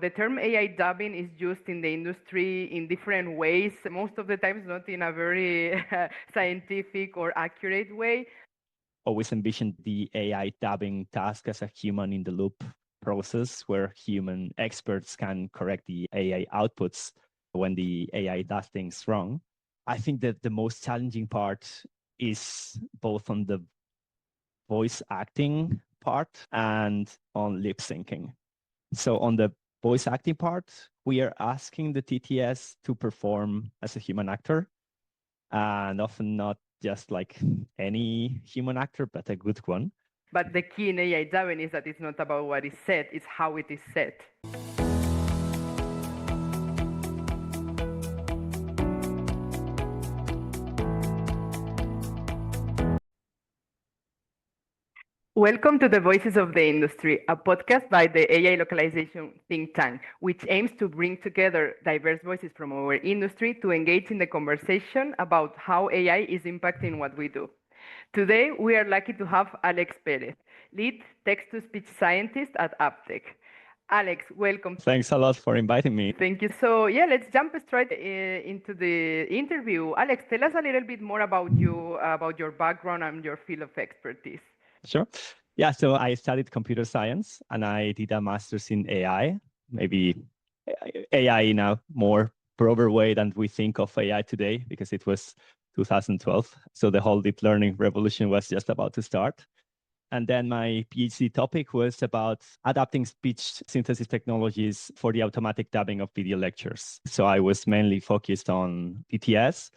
The term AI dubbing is used in the industry in different ways, most of the times not in a very scientific or accurate way. Always envisioned the AI dubbing task as a human in the loop process where human experts can correct the AI outputs when the AI does things wrong. I think that the most challenging part is both on the voice acting part and on lip syncing. So on the voice acting part, we are asking the TTS to perform as a human actor, and often not just like any human actor, but a good one. But the key in AI dubbing is that it's not about what is said, it's how it is said. Welcome to the Voices of the Industry, a podcast by the AI localization think tank, which aims to bring together diverse voices from our industry to engage in the conversation about how AI is impacting what we do. Today, we are lucky to have Álex Pérez, lead text-to-speech scientist at Ep8. Álex, welcome. Thanks a lot for inviting me. Thank you. So let's jump straight into the interview. Álex, tell us a little bit more about you, about your background and your field of expertise. Sure. Yeah, so I studied computer science and I did a master's in AI, maybe AI in a more broader way than we think of AI today, because it was 2012. So the whole deep learning revolution was just about to start. And then my PhD topic was about adapting speech synthesis technologies for the automatic dubbing of video lectures. So I was mainly focused on TTS,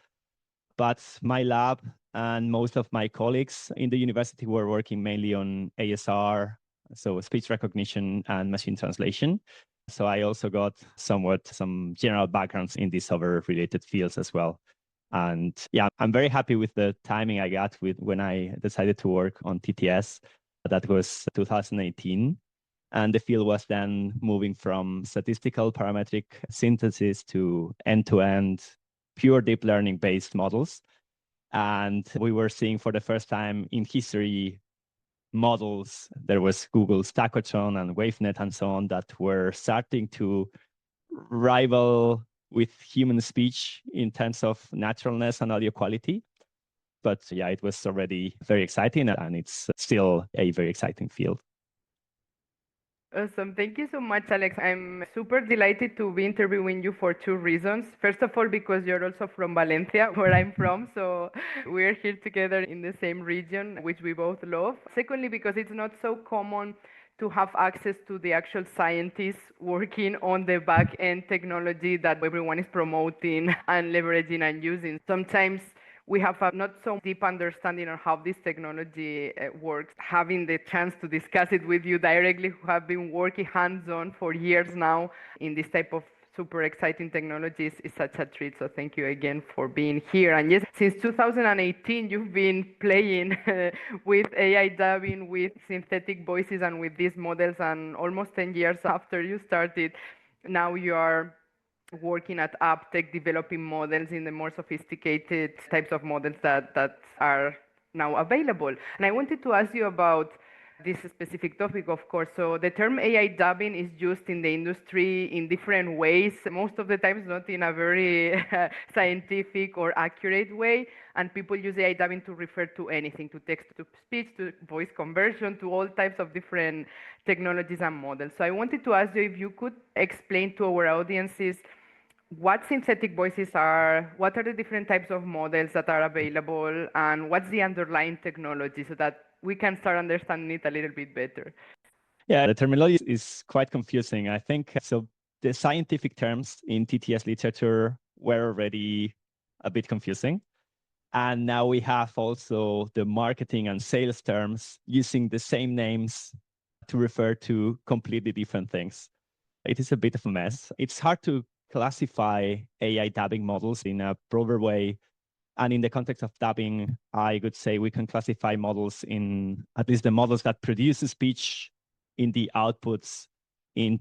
but my lab and most of my colleagues in the university were working mainly on ASR, so speech recognition and machine translation. So I also got some general backgrounds in these other related fields as well. And yeah, I'm very happy with the timing I got when I decided to work on TTS. That was 2018. And the field was then moving from statistical parametric synthesis to end-to-end pure deep learning based models. And we were seeing for the first time in history models. There was Google's Tacotron and WaveNet and so on that were starting to rival with human speech in terms of naturalness and audio quality. But yeah, it was already very exciting and it's still a very exciting field. Awesome. Thank you so much, Álex. I'm super delighted to be interviewing you for two reasons. First of all, because you're also from Valencia, where I'm from. So we're here together in the same region, which we both love. Secondly, because it's not so common to have access to the actual scientists working on the back-end technology that everyone is promoting and leveraging and using. Sometimes we have a not so deep understanding of how this technology works. Having the chance to discuss it with you directly, who have been working hands-on for years now in this type of super exciting technologies, is such a treat. So thank you again for being here. And yes, since 2018, you've been playing with AI dubbing, with synthetic voices, and with these models. And almost 10 years after you started, now you are working at Ep8, developing models in the more sophisticated types of models that are now available. And I wanted to ask you about this specific topic, of course. So the term AI dubbing is used in the industry in different ways, most of the times not in a very scientific or accurate way. And people use AI dubbing to refer to anything, to text-to-speech, to voice conversion, to all types of different technologies and models. So I wanted to ask you if you could explain to our audiences what synthetic voices are, what are the different types of models that are available, and what's the underlying technology so that we can start understanding it a little bit better. Yeah, the terminology is quite confusing, I think. So the scientific terms in TTS literature were already a bit confusing. And now we have also the marketing and sales terms using the same names to refer to completely different things. It is a bit of a mess. It's hard to classify AI dubbing models in a broader way. And in the context of dubbing, I would say we can classify models in at least the models that produce speech in the outputs in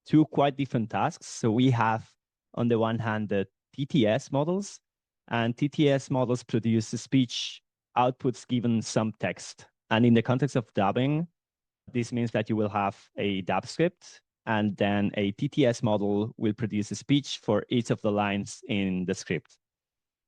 two quite different tasks. So we have, on the one hand, the TTS models, and TTS models produce speech outputs given some text. And in the context of dubbing, this means that you will have a dub script and then a TTS model will produce a speech for each of the lines in the script.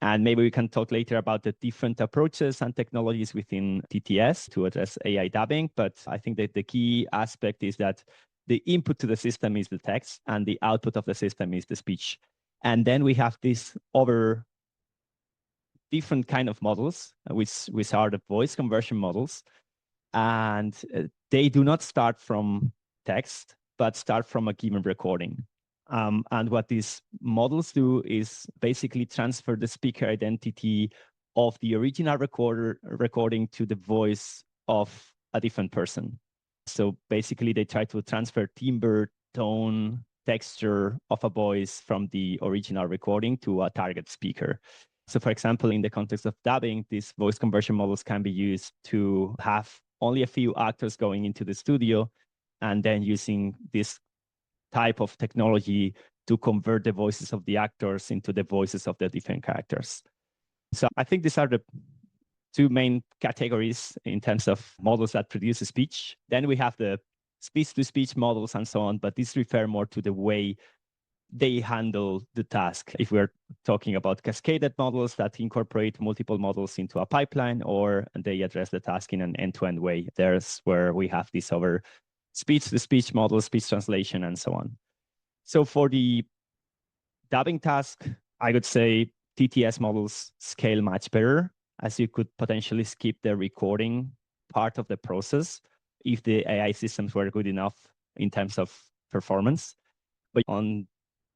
And maybe we can talk later about the different approaches and technologies within TTS to address AI dubbing. But I think that the key aspect is that the input to the system is the text and the output of the system is the speech. And then we have these other different kind of models, which are the voice conversion models. And they do not start from text, but start from a given recording. And what these models do is basically transfer the speaker identity of the original recording to the voice of a different person. So basically, they try to transfer timbre, tone, texture of a voice from the original recording to a target speaker. So for example, in the context of dubbing, these voice conversion models can be used to have only a few actors going into the studio and then using this type of technology to convert the voices of the actors into the voices of the different characters. So I think these are the two main categories in terms of models that produce a speech. Then we have the speech-to-speech models and so on, but these refer more to the way they handle the task. If we're talking about cascaded models that incorporate multiple models into a pipeline, or they address the task in an end-to-end way, there's where we have this over speech-to-speech model, speech translation, and so on. So for the dubbing task, I would say TTS models scale much better, as you could potentially skip the recording part of the process if the AI systems were good enough in terms of performance. But on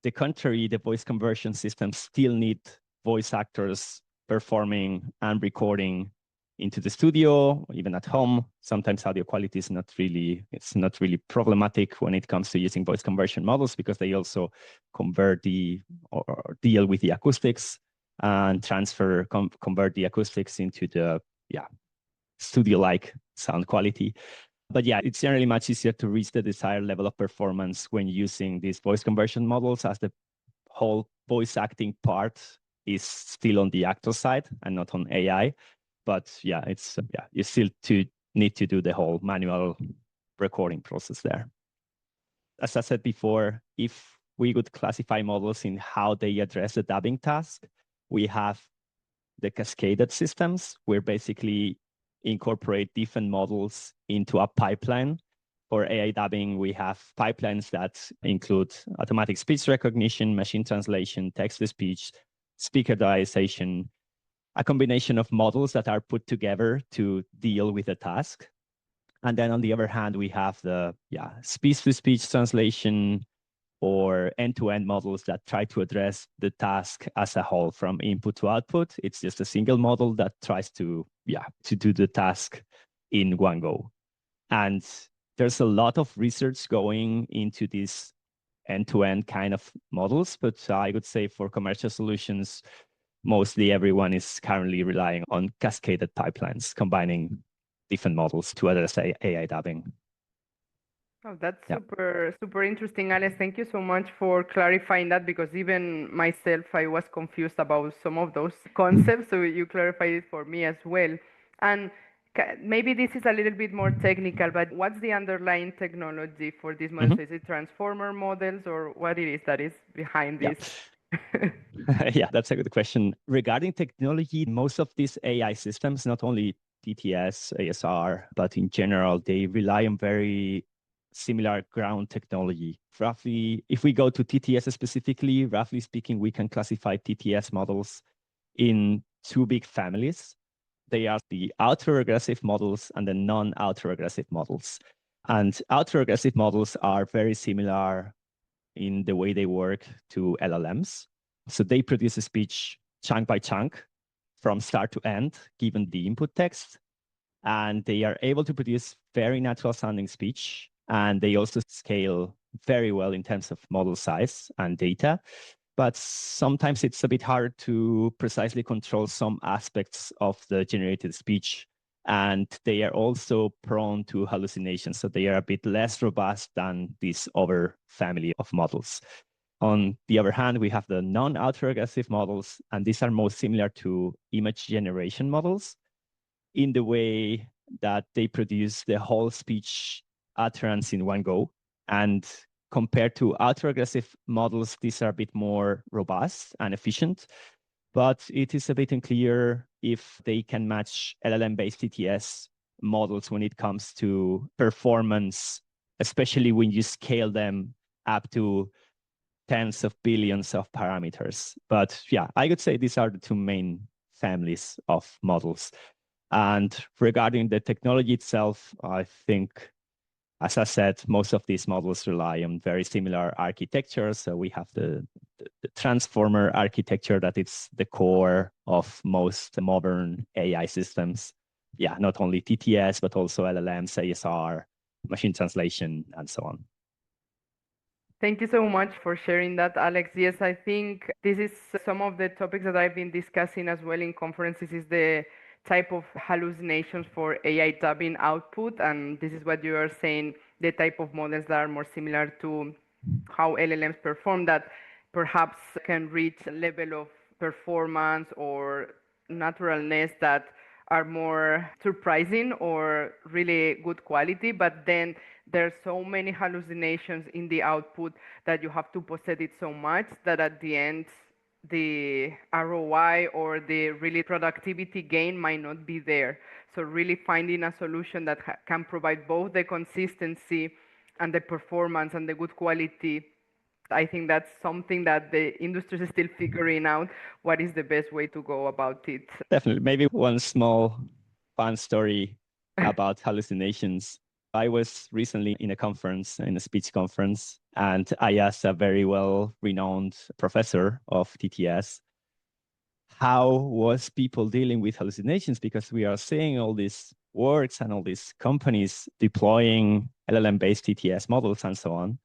the contrary, the voice conversion systems still need voice actors performing and recording into the studio, even at home. Sometimes audio quality is not really problematic when it comes to using voice conversion models, because they also convert or deal with the acoustics and convert the acoustics into the studio-like sound quality. But yeah, it's generally much easier to reach the desired level of performance when using these voice conversion models, as the whole voice acting part is still on the actor side and not on AI. But yeah, you still need to do the whole manual recording process there. As I said before, if we would classify models in how they address the dubbing task, we have the cascaded systems, where basically incorporate different models into a pipeline. For AI dubbing, we have pipelines that include automatic speech recognition, machine translation, text-to-speech, speaker diarization, a combination of models that are put together to deal with the task. And then on the other hand, we have the speech-to-speech translation or end-to-end models that try to address the task as a whole from input to output. It's just a single model that tries to do the task in one go. And there's a lot of research going into these end-to-end kind of models, but I would say for commercial solutions, mostly everyone is currently relying on cascaded pipelines, combining different models to address AI dubbing. Oh, that's super interesting, Álex. Thank you so much for clarifying that, because even myself, I was confused about some of those concepts. So you clarified it for me as well. And maybe this is a little bit more technical, but what's the underlying technology for these models? Is it transformer models, or what it is that is behind this? Yeah, that's a good question. Regarding technology, most of these AI systems, not only TTS, ASR, but in general, they rely on very similar ground technology. Roughly, if we go to TTS specifically, roughly speaking, we can classify TTS models in two big families. They are the autoregressive models and the non-autoregressive models. And autoregressive models are very similar in the way they work to LLMs. So they produce a speech chunk by chunk from start to end, given the input text. And they are able to produce very natural sounding speech. And they also scale very well in terms of model size and data. But sometimes it's a bit hard to precisely control some aspects of the generated speech. And they are also prone to hallucinations. So they are a bit less robust than this other family of models. On the other hand, we have the non-autoregressive models, and these are most similar to image generation models in the way that they produce the whole speech utterance in one go and compared to autoregressive models, these are a bit more robust and efficient, but it is a bit unclear if they can match LLM-based TTS models when it comes to performance, especially when you scale them up to tens of billions of parameters. But yeah, I would say these are the two main families of models. And regarding the technology itself, I think, as I said, most of these models rely on very similar architecture. So we have the transformer architecture that it's the core of most modern AI systems. Yeah, not only TTS, but also LLMs, ASR, machine translation, and so on. Thank you so much for sharing that, Alex. Yes, I think this is some of the topics that I've been discussing as well in conferences is the type of hallucinations for AI dubbing output. And this is what you are saying, the type of models that are more similar to how LLMs perform that perhaps can reach a level of performance or naturalness that are more surprising or really good quality, but then there's so many hallucinations in the output that you have to possess it so much that at the end the ROI or the really productivity gain might not be there. So really finding a solution that can provide both the consistency and the performance and the good quality, I think that's something that the industry is still figuring out what is the best way to go about it. Definitely. Maybe one small fun story about hallucinations. I was recently in a speech conference, and I asked a very well-renowned professor of TTS how was people dealing with hallucinations, because we are seeing all these works and all these companies deploying LLM-based TTS models and so on.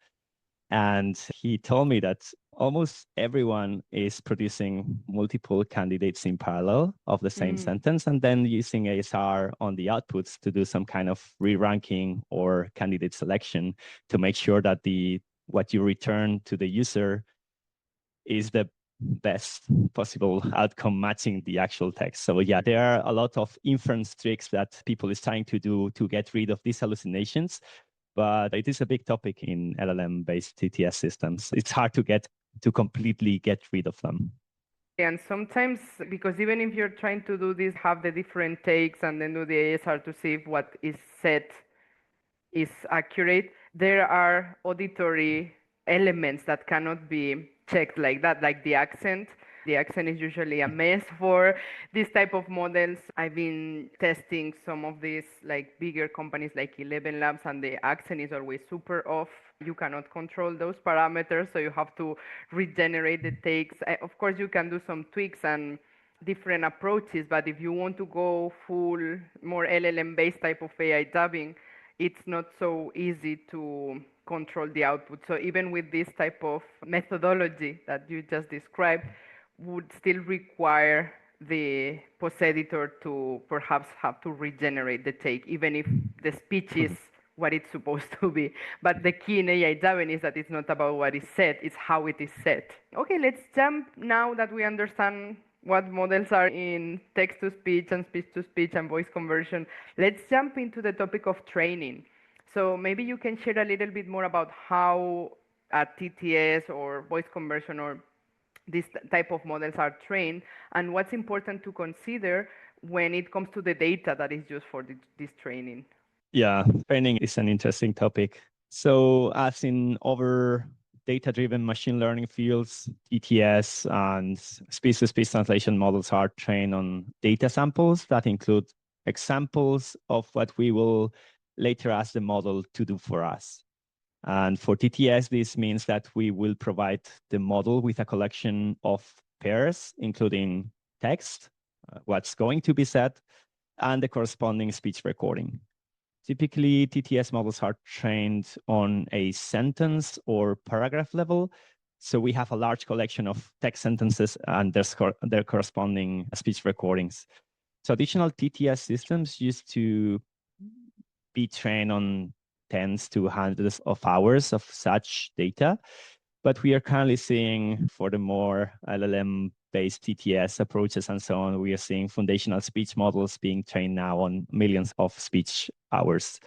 And he told me that almost everyone is producing multiple candidates in parallel of the same sentence and then using ASR on the outputs to do some kind of re-ranking or candidate selection to make sure that what you return to the user is the best possible outcome matching the actual text. So yeah, there are a lot of inference tricks that people is trying to do to get rid of these hallucinations. But it is a big topic in LLM-based TTS systems. It's hard to completely get rid of them. And sometimes, because even if you're trying to do this, have the different takes and then do the ASR to see if what is said is accurate, there are auditory elements that cannot be checked like that, like the accent. The accent is usually a mess for this type of models. I've been testing some of these like bigger companies like 11 Labs, and the accent is always super off. You cannot control those parameters, so you have to regenerate the takes. Of course, you can do some tweaks and different approaches, but if you want to go full, more LLM-based type of AI dubbing, it's not so easy to control the output. So even with this type of methodology that you just described, would still require the post editor to perhaps have to regenerate the take, even if the speech is what it's supposed to be. But the key in AI dubbing is that it's not about what is said, it's how it is said. Okay, let's jump now that we understand what models are in text-to-speech and speech-to-speech and voice conversion. Let's jump into the topic of training. So maybe you can share a little bit more about how a TTS or voice conversion or these type of models are trained, and what's important to consider when it comes to the data that is used for this training. Yeah, training is an interesting topic. So as in other data-driven machine learning fields, ETS and speech-to-speech translation models are trained on data samples that include examples of what we will later ask the model to do for us. And for TTS, this means that we will provide the model with a collection of pairs, including text, what's going to be said, and the corresponding speech recording. Typically, TTS models are trained on a sentence or paragraph level. So we have a large collection of text sentences and their corresponding speech recordings. Traditional TTS systems used to be trained on tens to hundreds of hours of such data. But we are currently seeing, for the more LLM-based TTS approaches and so on, we are seeing foundational speech models being trained now on millions of speech hours.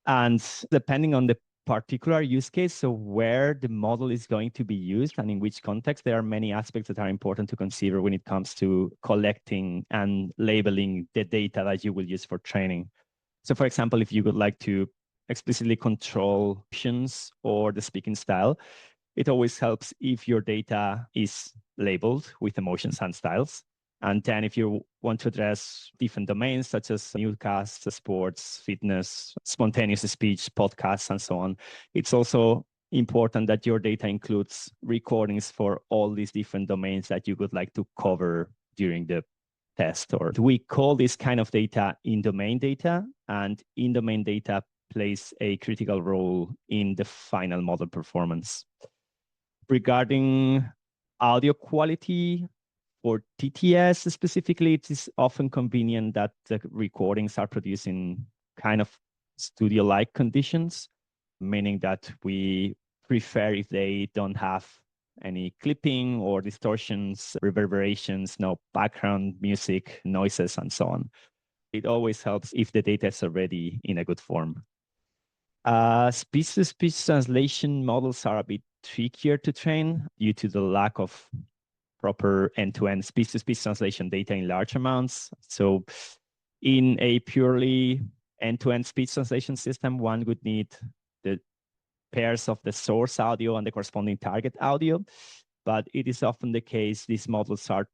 And depending on the particular use case, so where the model is going to be used and in which context, there are many aspects that are important to consider when it comes to collecting and labeling the data that you will use for training. So for example, if you would like to explicitly control options or the speaking style, it always helps if your data is labeled with emotions and styles. And then if you want to address different domains such as newscasts, sports, fitness, spontaneous speech, podcasts, and so on, it's also important that your data includes recordings for all these different domains that you would like to cover during the test. Or we call this kind of data in-domain data, and in-domain data plays a critical role in the final model performance. Regarding audio quality, for TTS specifically, it is often convenient that the recordings are produced in kind of studio-like conditions, meaning that we prefer if they don't have any clipping or distortions, reverberations, no background music, noises, and so on. It always helps if the data is already in a good form. Speech-to-speech translation models are a bit trickier to train due to the lack of proper end-to-end speech-to-speech translation data in large amounts. So in a purely end-to-end speech translation system, one would need the pairs of the source audio and the corresponding target audio. But it is often the case these models are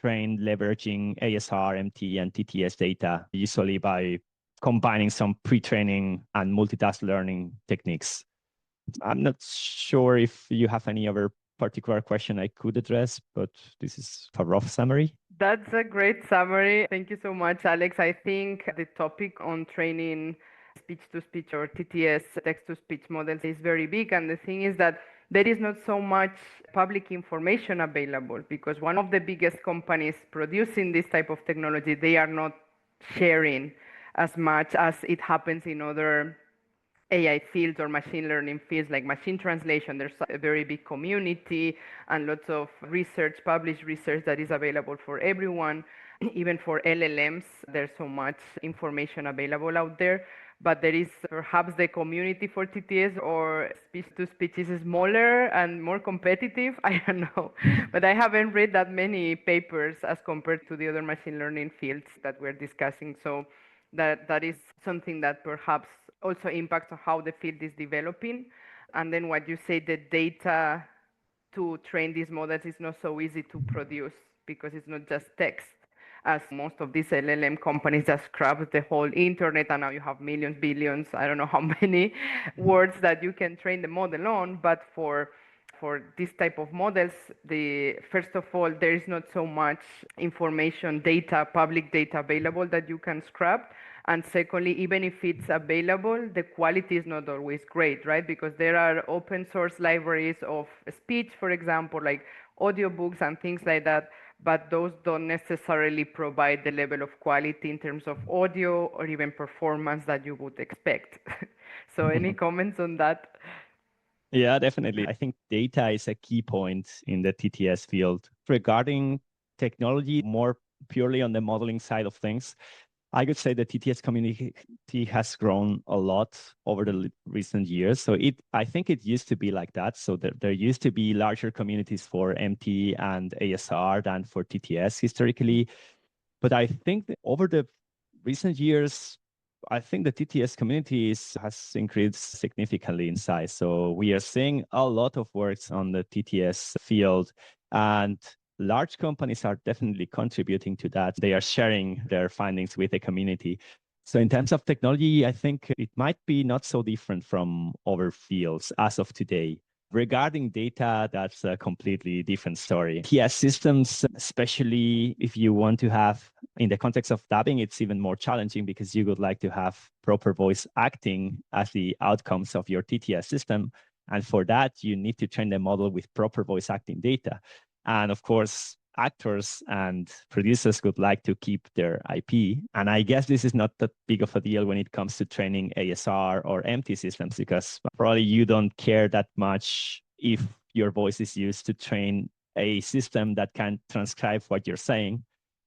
trained leveraging ASR, MT, and TTS data, usually by combining some pre-training and multitask learning techniques. I'm not sure if you have any other particular question I could address, but this is a rough summary. That's a great summary. Thank you so much, Alex. I think the topic on training speech-to-speech or TTS, text-to-speech models, is very big. And the thing is that there is not so much public information available because one of the biggest companies producing this type of technology, they are not sharing as much as it happens in other AI fields or machine learning fields like machine translation. There's a very big community and lots of research, published research that is available for everyone. Even for LLMs, there's so much information available out there. But there is perhaps the community for TTS or speech-to-speech is smaller and more competitive. I don't know. But I haven't read that many papers as compared to the other machine learning fields that we're discussing. So that is something that perhaps also impacts on how the field is developing. And then what you say, the data to train these models is not so easy to produce because it's not just text, as most of these LLM companies just scrap the whole internet, and now you have millions, billions, I don't know how many words that you can train the model on. But for this type of models, first of all, there is not so much information, data, public data available that you can scrap. And secondly, even if it's available, the quality is not always great, right? Because there are open source libraries of speech, for example, like audiobooks and things like that, but those don't necessarily provide the level of quality in terms of audio or even performance that you would expect. So any comments on that? Yeah, definitely. I think data is a key point in the TTS field. Regarding technology, more purely on the modeling side of things, I could say the TTS community has grown a lot over the recent years. So I think it used to be like that. So there used to be larger communities for MT and ASR than for TTS historically. But I think that over the recent years, I think the TTS community has increased significantly in size. So we are seeing a lot of works on the TTS field, and large companies are definitely contributing to that. They are sharing their findings with the community. So in terms of technology, I think it might be not so different from other fields as of today. Regarding data, that's a completely different story. TS systems, especially if you want to have, in the context of dubbing, it's even more challenging because you would like to have proper voice acting as the outcomes of your TTS system. And for that, you need to train the model with proper voice acting data. And of course, actors and producers would like to keep their IP. And I guess this is not that big of a deal when it comes to training ASR or MT systems, because probably you don't care that much if your voice is used to train a system that can transcribe what you're saying,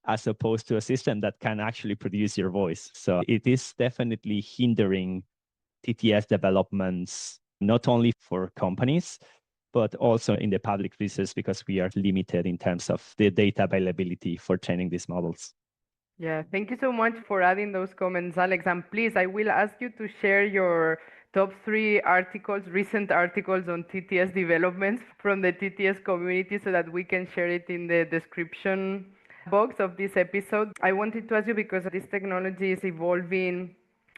as opposed to a system that can actually produce your voice. So it is definitely hindering TTS developments, not only for companies, but also in the public research, because we are limited in terms of the data availability for training these models. Yeah, thank you so much for adding those comments, Alex. And please, I will ask you to share your top 3 recent articles on TTS developments from the TTS community so that we can share it in the description box of this episode. I wanted to ask you because this technology is evolving,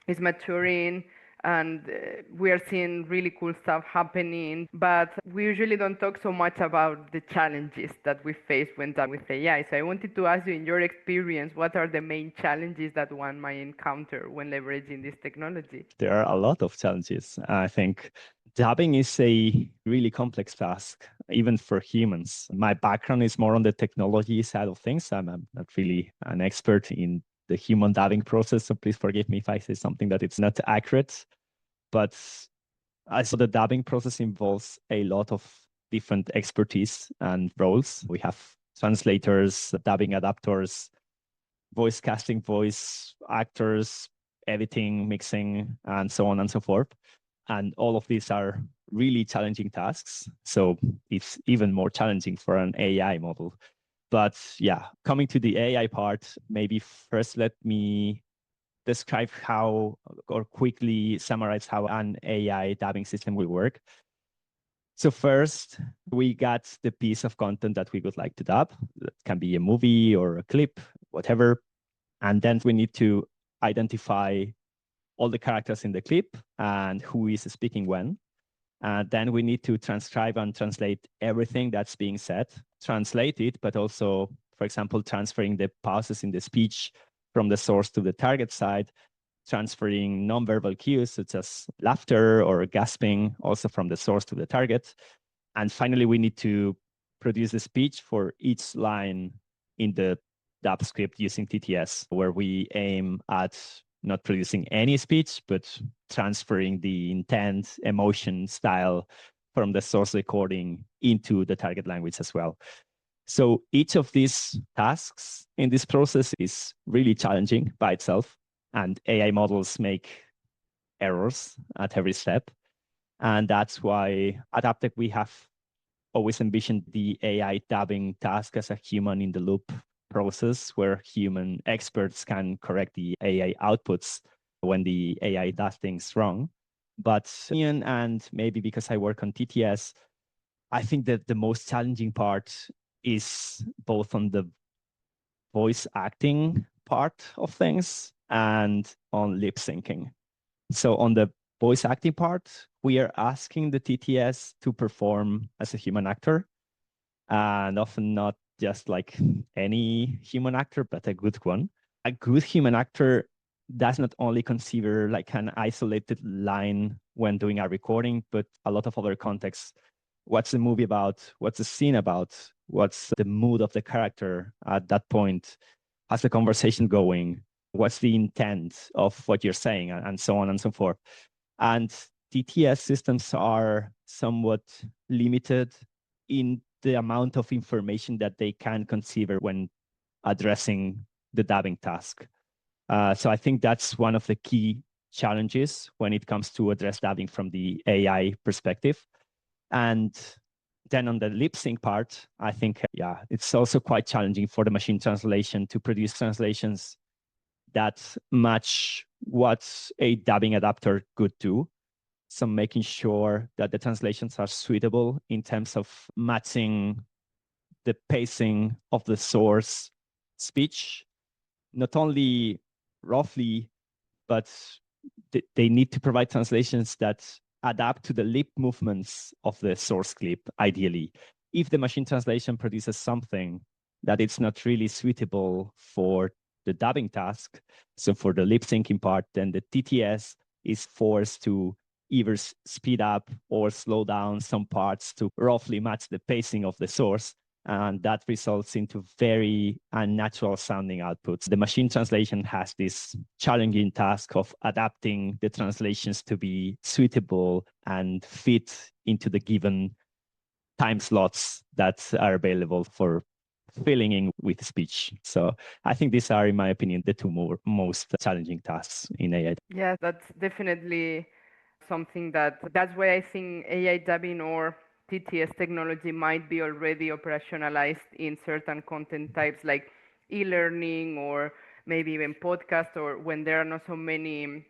is maturing, and we are seeing really cool stuff happening, but we usually don't talk so much about the challenges that we face when done with AI. So I wanted to ask you, in your experience, what are the main challenges that one might encounter when leveraging this technology? There are a lot of challenges. I think dubbing is a really complex task, even for humans. My background is more on the technology side of things. I'm not really an expert in the human dubbing process, so please forgive me if I say something that it's not accurate. But I saw the dubbing process involves a lot of different expertise and roles. We have translators, dubbing adapters, voice casting, voice actors, editing, mixing, and so on and so forth. And all of these are really challenging tasks. So it's even more challenging for an AI model. But yeah, coming to the AI part, maybe first let me describe how, or quickly summarize how an AI dubbing system will work. So first, we got the piece of content that we would like to dub. That can be a movie or a clip, whatever. And then we need to identify all the characters in the clip and who is speaking when. Then we need to transcribe and translate everything that's being said, translate it, but also, for example, transferring the pauses in the speech from the source to the target side, transferring nonverbal cues such as laughter or gasping also from the source to the target. And finally, we need to produce the speech for each line in the dub script using TTS, where we aim at not producing any speech, but transferring the intent, emotion, style from the source recording into the target language as well. So each of these tasks in this process is really challenging by itself, and AI models make errors at every step. And that's why at Aptech we have always envisioned the AI dubbing task as a human in the loop process where human experts can correct the AI outputs when the AI does things wrong. But and maybe because I work on TTS, I think that the most challenging part is both on the voice acting part of things and on lip syncing. So on the voice acting part, we are asking the TTS to perform as a human actor, and often not just like any human actor, but a good one. A good human actor does not only consider like an isolated line when doing a recording, but a lot of other contexts. What's the movie about? What's the scene about? What's the mood of the character at that point? How's the conversation going? What's the intent of what you're saying? And so on and so forth. And TTS systems are somewhat limited in the amount of information that they can consider when addressing the dubbing task. So I think that's one of the key challenges when it comes to address dubbing from the AI perspective. And then on the lip sync part, I think, it's also quite challenging for the machine translation to produce translations that match what a dubbing adapter could do. So making sure that the translations are suitable in terms of matching the pacing of the source speech, not only roughly, but they need to provide translations that adapt to the lip movements of the source clip, ideally. If the machine translation produces something that it's not really suitable for the dubbing task, so for the lip syncing part, then the TTS is forced to either speed up or slow down some parts to roughly match the pacing of the source. And that results into very unnatural sounding outputs. The machine translation has this challenging task of adapting the translations to be suitable and fit into the given time slots that are available for filling in with speech. So I think these are, in my opinion, the two most challenging tasks in AI. Yeah, that's definitely something that's why I think AI dubbing or TTS technology might be already operationalized in certain content types like e-learning or maybe even podcast, or when there are not so many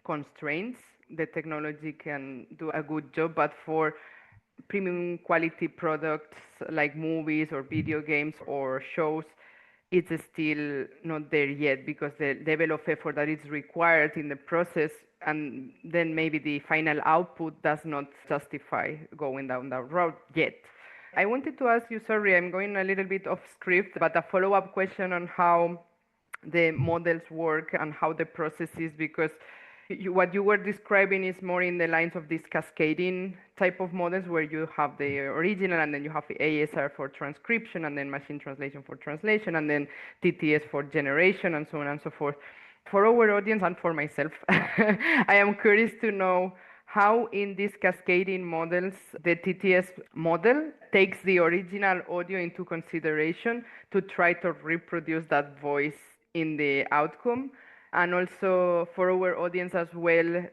constraints, the technology can do a good job. But for premium quality products like movies or video games or shows, it's still not there yet, because the level of effort that is required in the process, and then maybe the final output does not justify going down that road yet. I wanted to ask you, sorry, I'm going a little bit off script, but a follow-up question on how the models work and how the process is, because what you were describing is more in the lines of these cascading type of models, where you have the original and then you have the ASR for transcription and then machine translation for translation and then TTS for generation and so on and so forth. For our audience and for myself, I am curious to know how in these cascading models the TTS model takes the original audio into consideration to try to reproduce that voice in the outcome. And also for our audience as well,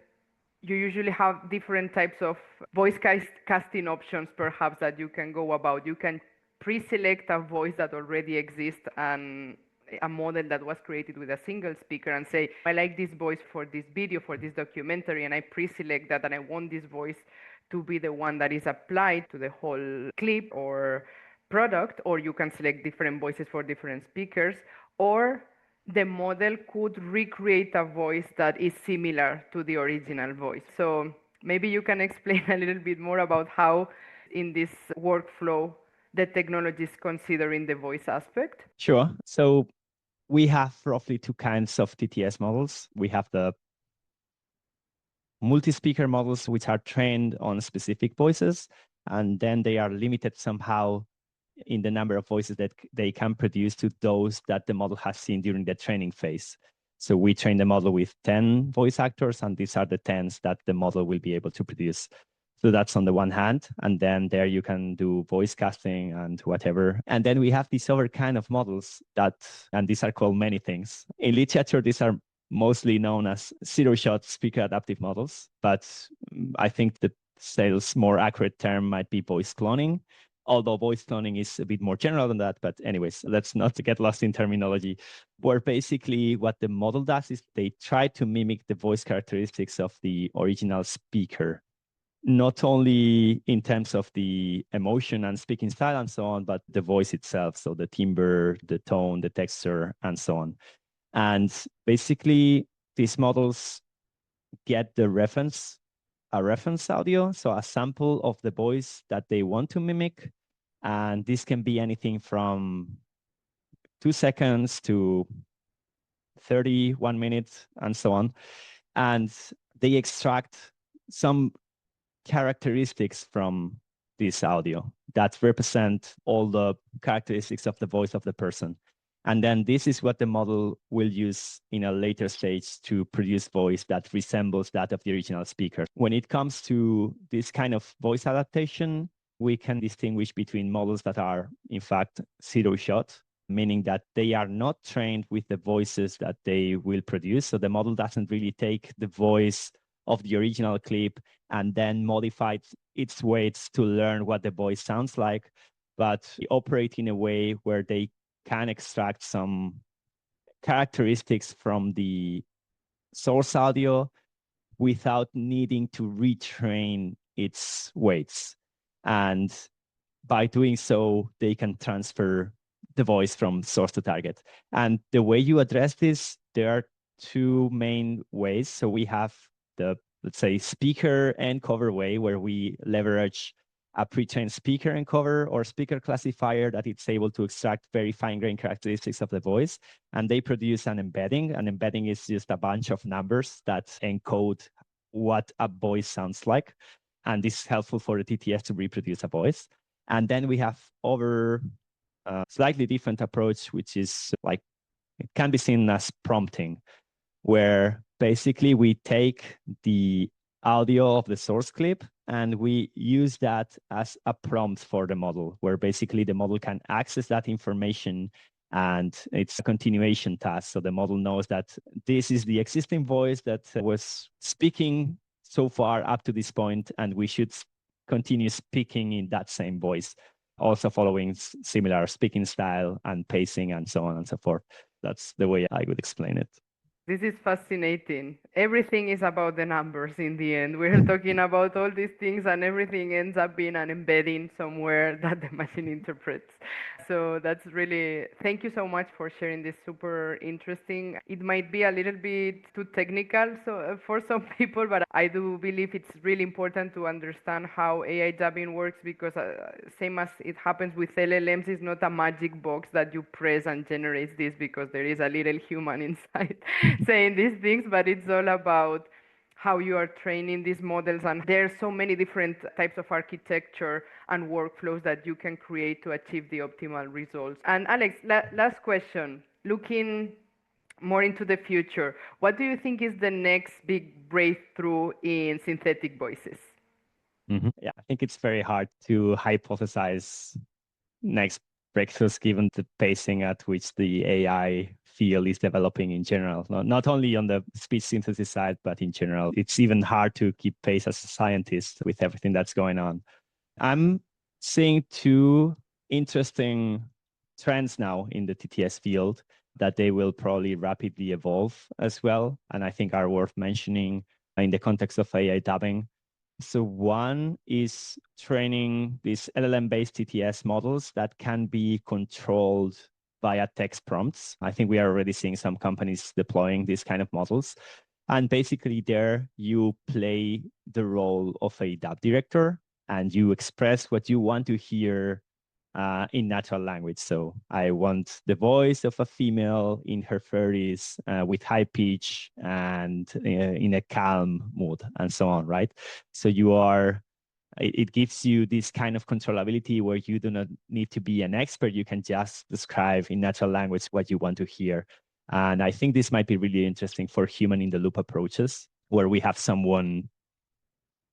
you usually have different types of voice casting options perhaps that you can go about. You can pre-select a voice that already exists and a model that was created with a single speaker and say, I like this voice for this video, for this documentary, and I pre-select that and I want this voice to be the one that is applied to the whole clip or product. Or you can select different voices for different speakers, or the model could recreate a voice that is similar to the original voice. So maybe you can explain a little bit more about how in this workflow the technology is considering the voice aspect. Sure. So we have roughly two kinds of TTS models. We have the multi-speaker models, which are trained on specific voices, and then they are limited somehow in the number of voices that they can produce to those that the model has seen during the training phase. So we train the model with 10 voice actors, and these are the 10s that the model will be able to produce. So that's on the one hand, and then there you can do voice casting and whatever. And then we have these other kind of models that, and these are called many things. In literature, these are mostly known as zero-shot speaker adaptive models, but I think the sales more accurate term might be voice cloning, although voice cloning is a bit more general than that. But anyways, let's not get lost in terminology, where basically what the model does is they try to mimic the voice characteristics of the original speaker, not only in terms of the emotion and speaking style and so on, but the voice itself. So the timbre, the tone, the texture, and so on. And basically, these models get a reference audio, so a sample of the voice that they want to mimic. And this can be anything from 2 seconds to 31 minutes and so on. And they extract some characteristics from this audio that represent all the characteristics of the voice of the person. And then this is what the model will use in a later stage to produce voice that resembles that of the original speaker. When it comes to this kind of voice adaptation, we can distinguish between models that are, in fact, zero-shot, meaning that they are not trained with the voices that they will produce. So the model doesn't really take the voice of the original clip and then modify its weights to learn what the voice sounds like, but operate in a way where they can extract some characteristics from the source audio without needing to retrain its weights. And by doing so, they can transfer the voice from source to target. And the way you address this, there are two main ways. So we have the, let's say, speaker encoder way, where we leverage a pre-trained speaker encoder or speaker classifier that it's able to extract very fine-grained characteristics of the voice. And they produce an embedding. An embedding is just a bunch of numbers that encode what a voice sounds like. And this is helpful for the TTS to reproduce a voice. And then we have other slightly different approach, which is like, it can be seen as prompting, where basically we take the audio of the source clip and we use that as a prompt for the model, where basically the model can access that information and it's a continuation task. So the model knows that this is the existing voice that was speaking so far up to this point, and we should continue speaking in that same voice, also following similar speaking style and pacing and so on and so forth. That's the way I would explain it. This is fascinating. Everything is about the numbers in the end. We're talking about all these things, and everything ends up being an embedding somewhere that the machine interprets. So that's really, thank you so much for sharing this. Super interesting. It might be a little bit too technical for some people, but I do believe it's really important to understand how AI dubbing works, because same as it happens with LLMs, it's not a magic box that you press and generates this, because there is a little human inside saying these things, but it's all about how you are training these models, and there's so many different types of architecture and workflows that you can create to achieve the optimal results. And Alex, last question, looking more into the future, what do you think is the next big breakthrough in synthetic voices? Yeah, I think it's very hard to hypothesize next breakthroughs given the pacing at which the AI field is developing in general. Not only on the speech synthesis side, but in general. It's even hard to keep pace as a scientist with everything that's going on. I'm seeing two interesting trends now in the TTS field that they will probably rapidly evolve as well, and I think are worth mentioning in the context of AI dubbing. So one is training these LLM-based TTS models that can be controlled via text prompts. I think we are already seeing some companies deploying these kind of models. And basically there you play the role of a dub director and you express what you want to hear in natural language. So I want the voice of a female in her 30s with high pitch and in a calm mood and so on, right? So it gives you this kind of controllability where you do not need to be an expert. You can just describe in natural language what you want to hear. And I think this might be really interesting for human in the loop approaches, where we have someone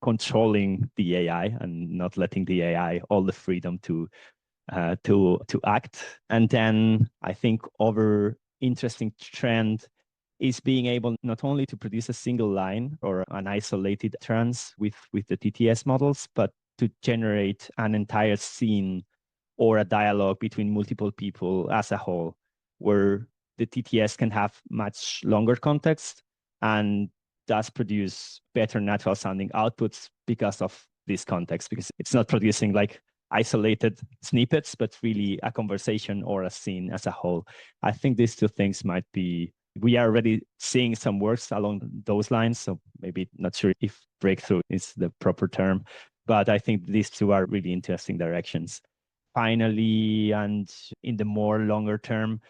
controlling the AI and not letting the AI all the freedom to act. And then I think other interesting trend is being able not only to produce a single line or an isolated trance with the TTS models, but to generate an entire scene or a dialogue between multiple people as a whole, where the TTS can have much longer context and thus produce better natural sounding outputs because of this context, because it's not producing like isolated snippets, but really a conversation or a scene as a whole. I think these two things might be, we are already seeing some works along those lines, so maybe not sure if breakthrough is the proper term, but I think these two are really interesting directions. Finally, and in the more longer term,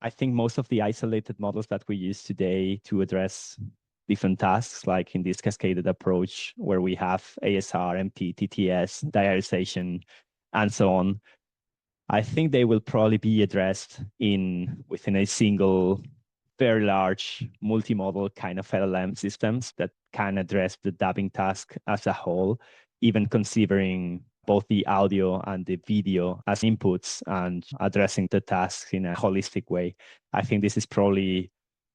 I think most of the isolated models that we use today to address different tasks, like in this cascaded approach where we have ASR, MP, TTS, diarization, and so on, I think they will probably be addressed within a single, very large multimodal kind of LLM systems that can address the dubbing task as a whole, even considering both the audio and the video as inputs and addressing the tasks in a holistic way. I think this is probably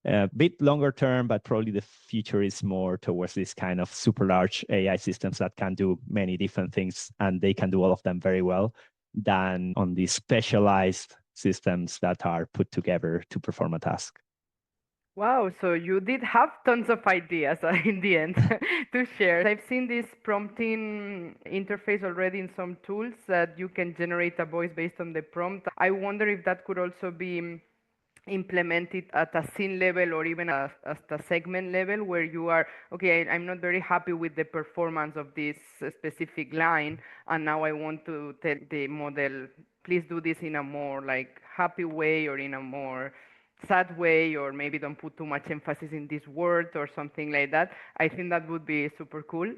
a bit longer term, but probably the future is more towards this kind of super large AI systems that can do many different things, and they can do all of them very well, than on these specialized systems that are put together to perform a task. Wow, so you did have tons of ideas in the end to share. I've seen this prompting interface already in some tools that you can generate a voice based on the prompt. I wonder if that could also be implemented at a scene level or even at a segment level, where you are, okay, I'm not very happy with the performance of this specific line, and now I want to tell the model, please do this in a more like happy way or in a more sad way, or maybe don't put too much emphasis in this word or something like that. I think that would be super cool.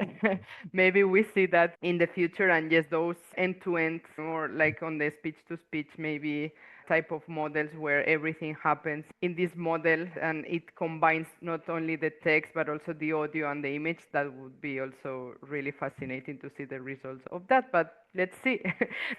Maybe we see that in the future, and yes, those end-to-end or like on the speech-to-speech maybe type of models where everything happens in this model and it combines not only the text but also the audio and the image. That would be also really fascinating to see the results of that. But let's see.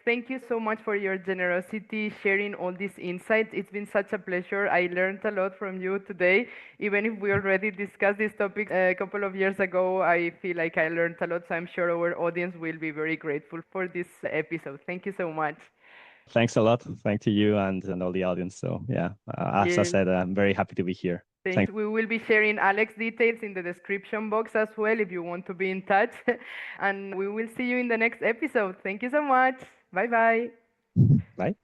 Thank you so much for your generosity, sharing all these insights. It's been such a pleasure. I learned a lot from you today. Even if we already discussed this topic a couple of years ago, I feel like I learned a lot. So I'm sure our audience will be very grateful for this episode. Thank you so much. Thanks a lot. Thank to you and all the audience. So yeah, as I Yes. said, I'm very happy to be here. Thanks. We will be sharing Alex details in the description box as well if you want to be in touch. And we will see you in the next episode. Thank you so much. Bye bye. Bye.